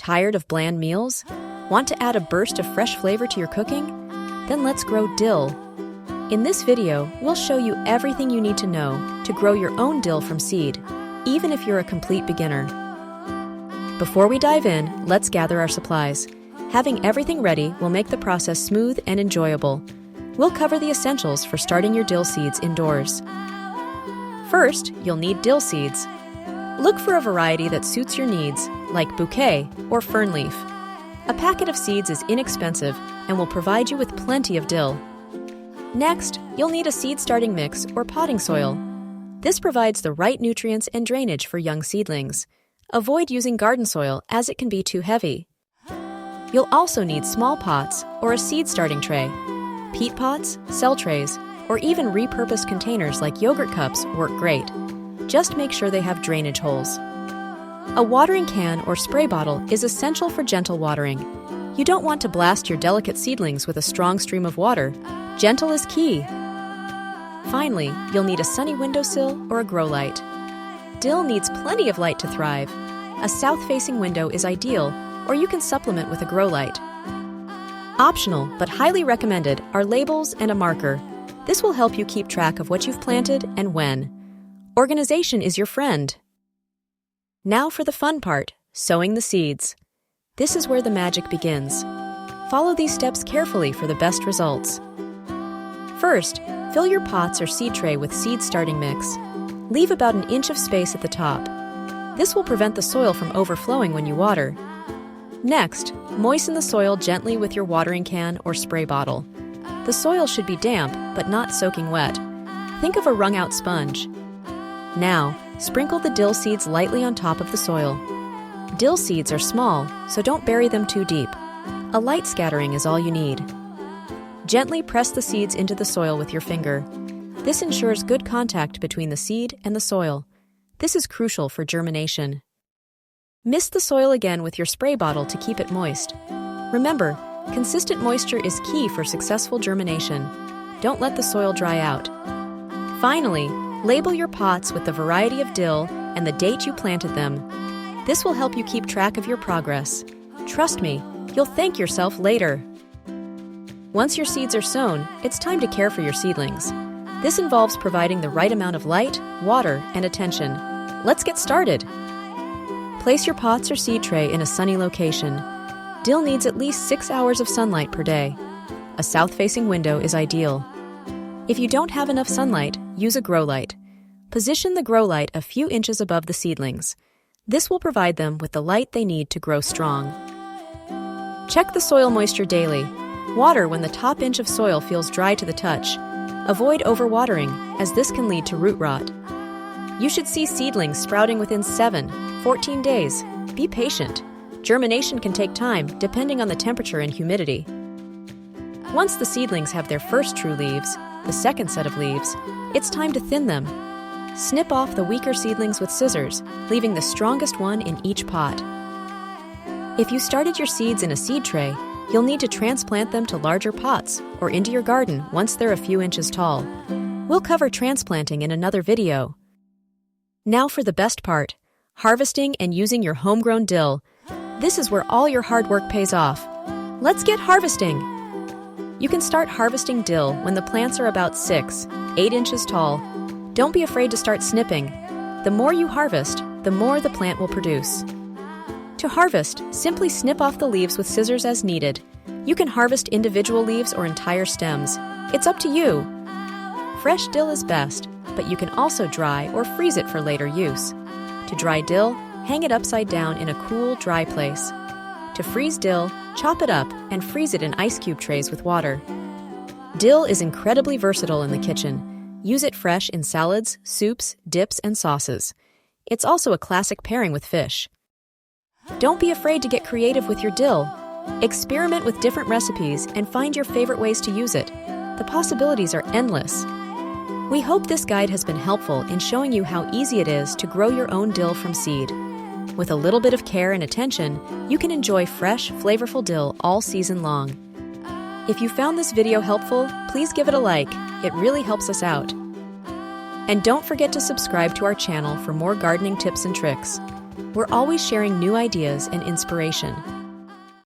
Tired of bland meals? Want to add a burst of fresh flavor to your cooking? Then let's grow dill. In this video, we'll show you everything you need to know to grow your own dill from seed, even if you're a complete beginner. Before we dive in, let's gather our supplies. Having everything ready will make the process smooth and enjoyable. We'll cover the essentials for starting your dill seeds indoors. First, you'll need dill seeds. Look for a variety that suits your needs, like bouquet or fern leaf. A packet of seeds is inexpensive and will provide you with plenty of dill. Next, you'll need a seed starting mix or potting soil. This provides the right nutrients and drainage for young seedlings. Avoid using garden soil as it can be too heavy. You'll also need small pots or a seed starting tray. Peat pots, cell trays, or even repurposed containers like yogurt cups work great. Just make sure they have drainage holes. A watering can or spray bottle is essential for gentle watering. You don't want to blast your delicate seedlings with a strong stream of water. Gentle is key. Finally, you'll need a sunny windowsill or a grow light. Dill needs plenty of light to thrive. A south-facing window is ideal, or you can supplement with a grow light. Optional, but highly recommended, are labels and a marker. This will help you keep track of what you've planted and when. Organization is your friend. Now for the fun part, sowing the seeds. This is where the magic begins. Follow these steps carefully for the best results. First, fill your pots or seed tray with seed starting mix. Leave about an inch of space at the top. This will prevent the soil from overflowing when you water. Next, moisten the soil gently with your watering can or spray bottle. The soil should be damp, but not soaking wet. Think of a wrung-out sponge. Now, sprinkle the dill seeds lightly on top of the soil. Dill seeds are small, so don't bury them too deep. A light scattering is all you need. Gently press the seeds into the soil with your finger. This ensures good contact between the seed and the soil. This is crucial for germination. Mist the soil again with your spray bottle to keep it moist. Remember, consistent moisture is key for successful germination. Don't let the soil dry out. Finally, label your pots with the variety of dill and the date you planted them. This will help you keep track of your progress. Trust me, you'll thank yourself later. Once your seeds are sown, it's time to care for your seedlings. This involves providing the right amount of light, water, and attention. Let's get started. Place your pots or seed tray in a sunny location. Dill needs at least 6 hours of sunlight per day. A south-facing window is ideal. If you don't have enough sunlight, use a grow light. Position the grow light a few inches above the seedlings. This will provide them with the light they need to grow strong. Check the soil moisture daily. Water when the top inch of soil feels dry to the touch. Avoid overwatering, as this can lead to root rot. You should see seedlings sprouting within 7-14 days. Be patient. Germination can take time, depending on the temperature and humidity. Once the seedlings have their first true leaves, the second set of leaves, it's time to thin them. Snip off the weaker seedlings with scissors, leaving the strongest one in each pot. If you started your seeds in a seed tray, you'll need to transplant them to larger pots or into your garden once they're a few inches tall. We'll cover transplanting in another video. Now for the best part, harvesting and using your homegrown dill. This is where all your hard work pays off. Let's get harvesting! You can start harvesting dill when the plants are about 6-8 inches tall. Don't be afraid to start snipping. The more you harvest, the more the plant will produce. To harvest, simply snip off the leaves with scissors as needed. You can harvest individual leaves or entire stems. It's up to you. Fresh dill is best, but you can also dry or freeze it for later use. To dry dill, hang it upside down in a cool, dry place. To freeze dill, chop it up and freeze it in ice cube trays with water. Dill is incredibly versatile in the kitchen. Use it fresh in salads, soups, dips, and sauces. It's also a classic pairing with fish. Don't be afraid to get creative with your dill. Experiment with different recipes and find your favorite ways to use it. The possibilities are endless. We hope this guide has been helpful in showing you how easy it is to grow your own dill from seed. With a little bit of care and attention, you can enjoy fresh, flavorful dill all season long. If you found this video helpful, please give it a like. It really helps us out. And don't forget to subscribe to our channel for more gardening tips and tricks. We're always sharing new ideas and inspiration.